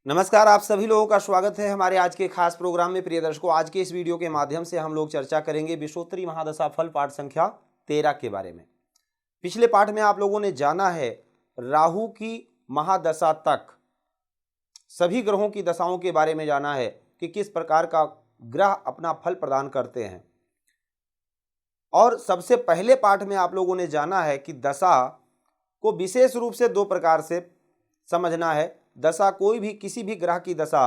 नमस्कार, आप सभी लोगों का स्वागत है हमारे आज के खास प्रोग्राम में। प्रिय दर्शकों, आज के इस वीडियो के माध्यम से हम लोग चर्चा करेंगे विषुवत्तरी महादशा फल पाठ संख्या 13 के बारे में। पिछले पाठ में आप लोगों ने जाना है राहु की महादशा तक सभी ग्रहों की दशाओं के बारे में जाना है कि किस प्रकार का ग्रह अपना फल प्रदान करते हैं। और सबसे पहले पाठ में आप लोगों ने जाना है कि दशा को विशेष रूप से दो प्रकार से समझना है। दशा कोई भी किसी भी ग्रह की दशा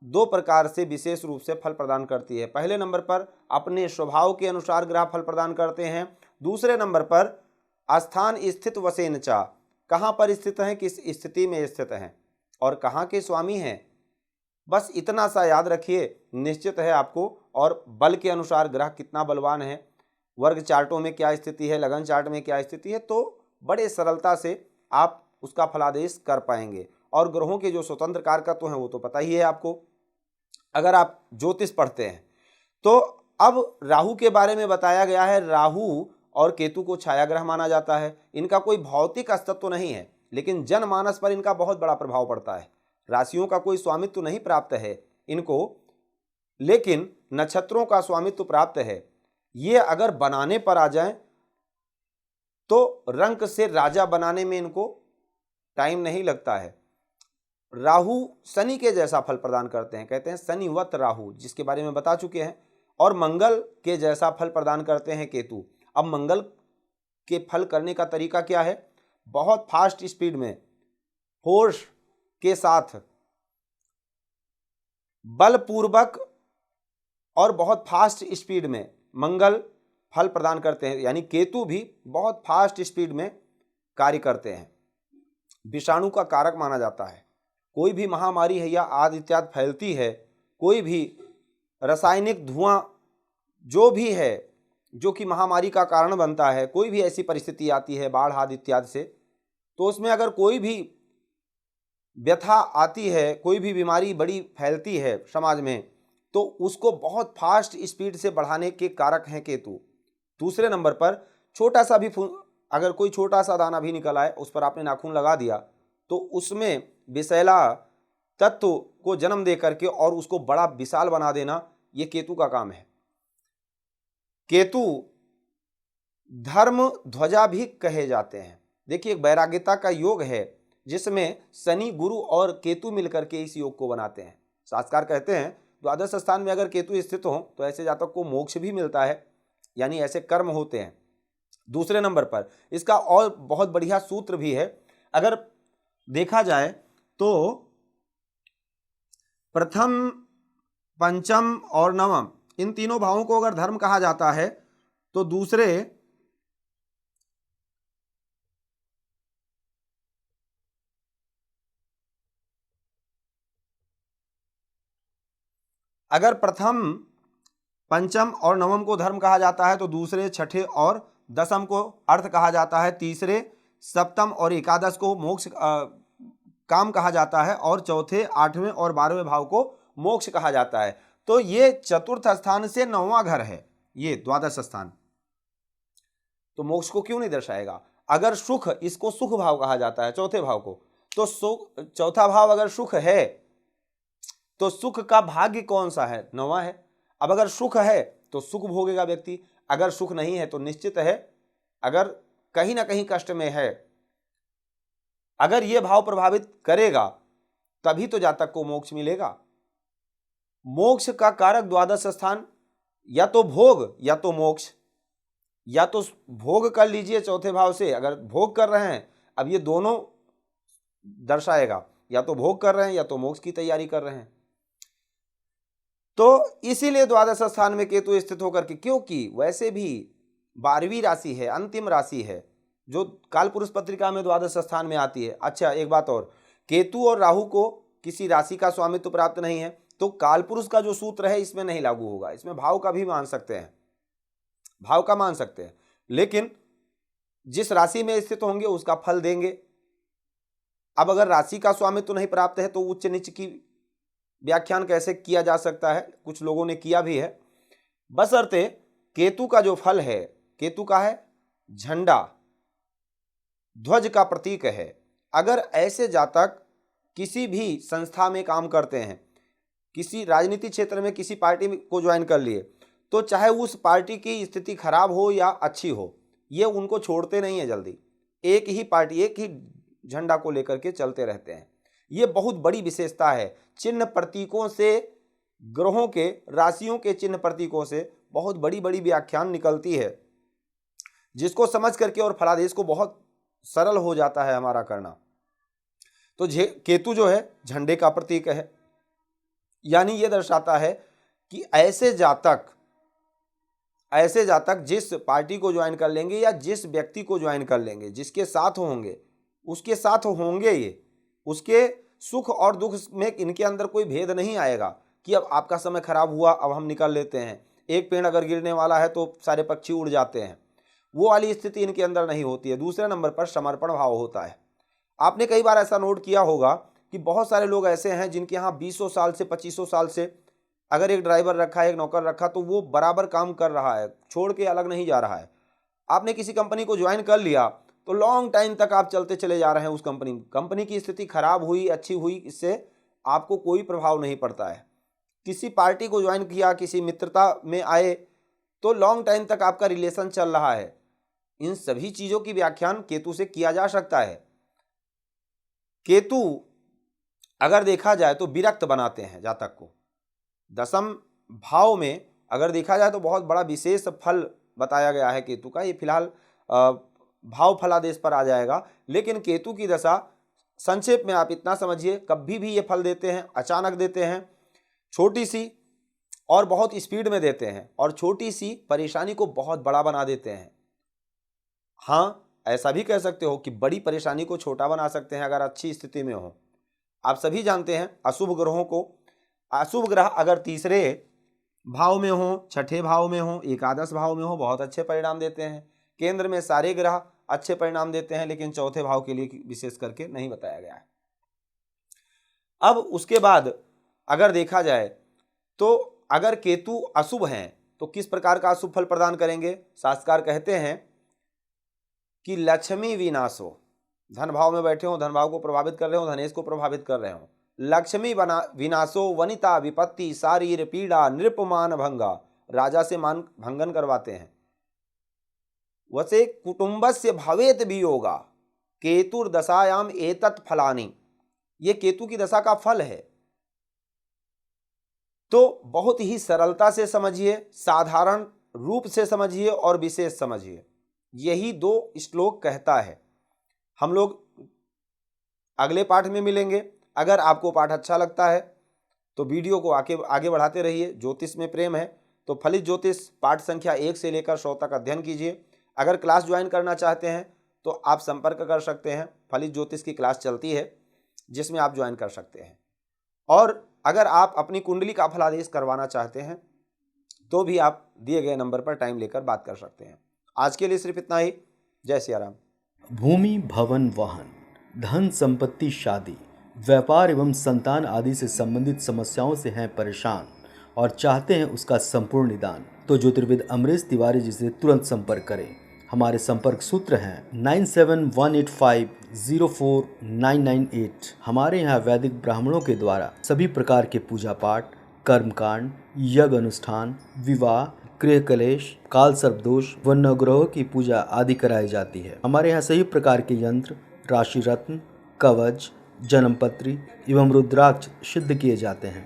दो प्रकार से विशेष रूप से फल प्रदान करती है। पहले नंबर पर अपने स्वभाव के अनुसार ग्रह फल प्रदान करते हैं। दूसरे नंबर पर स्थान स्थित वसेन चा, कहाँ पर स्थित हैं, किस स्थिति में स्थित हैं और कहाँ के स्वामी हैं। बस इतना सा याद रखिए, निश्चित है आपको। और बल के अनुसार ग्रह कितना बलवान है, वर्ग चार्टों में क्या स्थिति है, लगन चार्ट में क्या स्थिति है, तो बड़े सरलता से आप उसका फलादेश कर पाएंगे। और ग्रहों के जो स्वतंत्र कारकत्व हैं वो तो पता ही है आपको, अगर आप ज्योतिष पढ़ते हैं तो। अब राहु के बारे में बताया गया है। राहु और केतु को छाया ग्रह माना जाता है। इनका कोई भौतिक अस्तित्व तो नहीं है, लेकिन जनमानस पर इनका बहुत बड़ा प्रभाव पड़ता है। राशियों का कोई स्वामित्व नहीं प्राप्त है इनको, लेकिन नक्षत्रों का स्वामित्व प्राप्त है। ये अगर बनाने पर आ जाएं तो रंक से राजा बनाने में इनको टाइम नहीं लगता है। राहु शनि के जैसा फल प्रदान करते हैं, कहते हैं शनिवत राहु, जिसके बारे में बता चुके हैं। और मंगल के जैसा फल प्रदान करते हैं केतु। अब मंगल के फल करने का तरीका क्या है? बहुत फास्ट स्पीड में, फोर्स के साथ, बलपूर्वक और बहुत फास्ट स्पीड में मंगल फल प्रदान करते हैं। यानी केतु भी बहुत फास्ट स्पीड में कार्य करते हैं। विषाणु का कारक माना जाता है। कोई भी महामारी है या आदि इत्यादि फैलती है, कोई भी रासायनिक धुआं जो भी है जो कि महामारी का कारण बनता है, कोई भी ऐसी परिस्थिति आती है बाढ़ आदि इत्यादि से, तो उसमें अगर कोई भी व्यथा आती है, कोई भी बीमारी बड़ी फैलती है समाज में, तो उसको बहुत फास्ट स्पीड से बढ़ाने के कारक हैं केतु। दूसरे नंबर पर छोटा सा भी अगर कोई छोटा सा दाना भी निकल आए, उस पर आपने नाखून लगा दिया, तो उसमें विषैला तत्व को जन्म दे करके और उसको बड़ा विशाल बना देना, ये केतु का काम है। केतु धर्म ध्वजा भी कहे जाते हैं। देखिए, एक वैराग्यता का योग है जिसमें शनि, गुरु और केतु मिलकर के इस योग को बनाते हैं। शास्त्रकार कहते हैं द्वादश स्थान में अगर केतु स्थित हो तो ऐसे जातक को मोक्ष भी मिलता है, यानी ऐसे कर्म होते हैं। दूसरे नंबर पर इसका और बहुत बढ़िया सूत्र भी है। अगर देखा जाए तो प्रथम, पंचम और नवम, इन तीनों भावों को अगर धर्म कहा जाता है तो दूसरे अगर प्रथम, पंचम और नवम को धर्म कहा जाता है तो दूसरे, छठे और दसम को अर्थ कहा जाता है। तीसरे, सप्तम और एकादश को मोक्ष काम कहा जाता है। और चौथे, आठवें और 12वें भाव को मोक्ष कहा जाता है। तो ये चतुर्थ स्थान से 9वां घर है, ये द्वादश स्थान। तो मोक्ष को क्यों नहीं दर्शाएगा? अगर सुख, इसको सुख भाव कहा जाता है चौथे भाव को, तो सुख, चौथा भाव अगर सुख है तो सुख का भाग्य कौन सा है? 9वां है। अब अगर सुख है तो सुख भोगेगा व्यक्ति, अगर सुख नहीं है तो निश्चित है अगर कहीं ना कहीं कष्ट में है। अगर यह भाव प्रभावित करेगा तभी तो जातक को मोक्ष मिलेगा। मोक्ष का कारक द्वादश स्थान, या तो भोग या तो मोक्ष। या तो भोग कर लीजिए चौथे भाव से, अगर भोग कर रहे हैं, अब ये दोनों दर्शाएगा, या तो भोग कर रहे हैं या तो मोक्ष की तैयारी कर रहे हैं। तो इसीलिए द्वादश स्थान में केतु स्थित होकर के, क्योंकि वैसे भी 12वीं राशि है, अंतिम राशि है जो कालपुरुष पत्रिका में द्वादश स्थान में आती है। अच्छा, एक बात और, केतु और राहु को किसी राशि का स्वामित्व प्राप्त नहीं है, तो कालपुरुष का जो सूत्र है इसमें नहीं लागू होगा। इसमें भाव का भी मान सकते हैं, भाव का मान सकते हैं, लेकिन जिस राशि में स्थित होंगे उसका फल देंगे। अब अगर राशि का स्वामित्व नहीं प्राप्त है तो उच्च नीच की व्याख्यान कैसे किया जा सकता है? कुछ लोगों ने किया भी है। बशर्ते केतु का जो फल है, केतु का है झंडा, ध्वज का प्रतीक है। अगर ऐसे जातक किसी भी संस्था में काम करते हैं, किसी राजनीतिक क्षेत्र में किसी पार्टी को ज्वाइन कर लिए, तो चाहे उस पार्टी की स्थिति खराब हो या अच्छी हो, ये उनको छोड़ते नहीं है जल्दी। एक ही पार्टी, एक ही झंडा को लेकर के चलते रहते हैं। ये बहुत बड़ी विशेषता है। चिन्ह प्रतीकों से, ग्रहों के, राशियों के चिन्ह प्रतीकों से बहुत बड़ी बड़ी व्याख्यान निकलती है, जिसको समझ करके और फलादेश को बहुत सरल हो जाता है हमारा करना। तो केतु जो है झंडे का प्रतीक है, यानी ये दर्शाता है कि ऐसे जातक जिस पार्टी को ज्वाइन कर लेंगे या जिस व्यक्ति को ज्वाइन कर लेंगे, जिसके साथ होंगे, उसके साथ होंगे ये, उसके सुख और दुख में इनके अंदर कोई भेद नहीं आएगा कि अब आपका समय खराब हुआ, अब हम निकल लेते हैं। एक पेड़ अगर गिरने वाला है तो सारे पक्षी उड़ जाते हैं, वो वाली स्थिति इनके अंदर नहीं होती है। दूसरे नंबर पर समर्पण भाव होता है। आपने कई बार ऐसा नोट किया होगा कि बहुत सारे लोग ऐसे हैं जिनके यहाँ 20 साल से 25 साल से अगर एक ड्राइवर रखा है, एक नौकर रखा, तो वो बराबर काम कर रहा है, छोड़ के अलग नहीं जा रहा है। आपने किसी कंपनी को ज्वाइन कर लिया तो लॉन्ग टाइम तक आप चलते चले जा रहे हैं उस कंपनी की स्थिति खराब हुई, अच्छी हुई, इससे आपको कोई प्रभाव नहीं पड़ता है। किसी पार्टी को ज्वाइन किया, किसी मित्रता में आए, तो लॉन्ग टाइम तक आपका रिलेशन चल रहा है। इन सभी चीज़ों की व्याख्यान केतु से किया जा सकता है। केतु अगर देखा जाए तो विरक्त बनाते हैं जातक को। दशम भाव में अगर देखा जाए तो बहुत बड़ा विशेष फल बताया गया है केतु का। ये फिलहाल भाव फलादेश पर आ जाएगा, लेकिन केतु की दशा संक्षेप में आप इतना समझिए, कभी भी ये फल देते हैं, अचानक देते हैं, छोटी सी और बहुत स्पीड में देते हैं, और छोटी सी परेशानी को बहुत बड़ा बना देते हैं। हाँ, ऐसा भी कह सकते हो कि बड़ी परेशानी को छोटा बना सकते हैं अगर अच्छी स्थिति में हो। आप सभी जानते हैं अशुभ ग्रहों को, अशुभ ग्रह अगर तीसरे भाव में हो, छठे भाव में हो, एकादश भाव में हो, बहुत अच्छे परिणाम देते हैं। केंद्र में सारे ग्रह अच्छे परिणाम देते हैं, लेकिन चौथे भाव के लिए विशेष करके नहीं बताया गया है। अब उसके बाद अगर देखा जाए तो अगर केतु अशुभ हैं तो किस प्रकार का अशुभ फल प्रदान करेंगे। शास्त्रकार कहते हैं कि लक्ष्मी विनाशो, धन भाव में बैठे हो, धन भाव को प्रभावित कर रहे हो, धनेश को प्रभावित कर रहे हो। लक्ष्मी विनाशो वनिता विपत्ति शारीर पीड़ा नृपमान भंगा, राजा से मान भंगन करवाते हैं। वसे कुटुंबस्य भवेत वियोगा केतुर्दशायाम एतत् फलानि, ये केतु की दशा का फल है। तो बहुत ही सरलता से समझिए, साधारण रूप से समझिए और विशेष समझिए। यही दो श्लोक कहता है। हम लोग अगले पाठ में मिलेंगे। अगर आपको पाठ अच्छा लगता है तो वीडियो को आगे बढ़ाते रहिए। ज्योतिष में प्रेम है तो फलित ज्योतिष पाठ संख्या 1 से लेकर 100 तक अध्ययन कीजिए। अगर क्लास ज्वाइन करना चाहते हैं तो आप संपर्क कर सकते हैं। फलित ज्योतिष की क्लास चलती है जिसमें आप ज्वाइन कर सकते हैं। और अगर आप अपनी कुंडली का फलादेश करवाना चाहते हैं तो भी आप दिए गए नंबर पर टाइम लेकर बात कर सकते हैं। आज के लिए सिर्फ इतना ही। जय सिया राम। भूमि, भवन, वाहन, धन संपत्ति, शादी, व्यापार एवं संतान आदि से संबंधित समस्याओं से हैं परेशान और चाहते हैं उसका संपूर्ण निदान, तो ज्योतिर्विद अमरीश तिवारी जी से तुरंत संपर्क करें। हमारे संपर्क सूत्र हैं 9718504998। हमारे यहाँ वैदिक ब्राह्मणों के द्वारा सभी प्रकार के पूजा पाठ, कर्मकांड, यज्ञ अनुष्ठान, विवाह, गृह कलेश, काल सर्प दोष व नवग्रहों की पूजा आदि कराई जाती है। हमारे यहाँ सभी प्रकार के यंत्र, राशि रत्न, कवच, जन्मपत्री एवं रुद्राक्ष सिद्ध किए जाते हैं।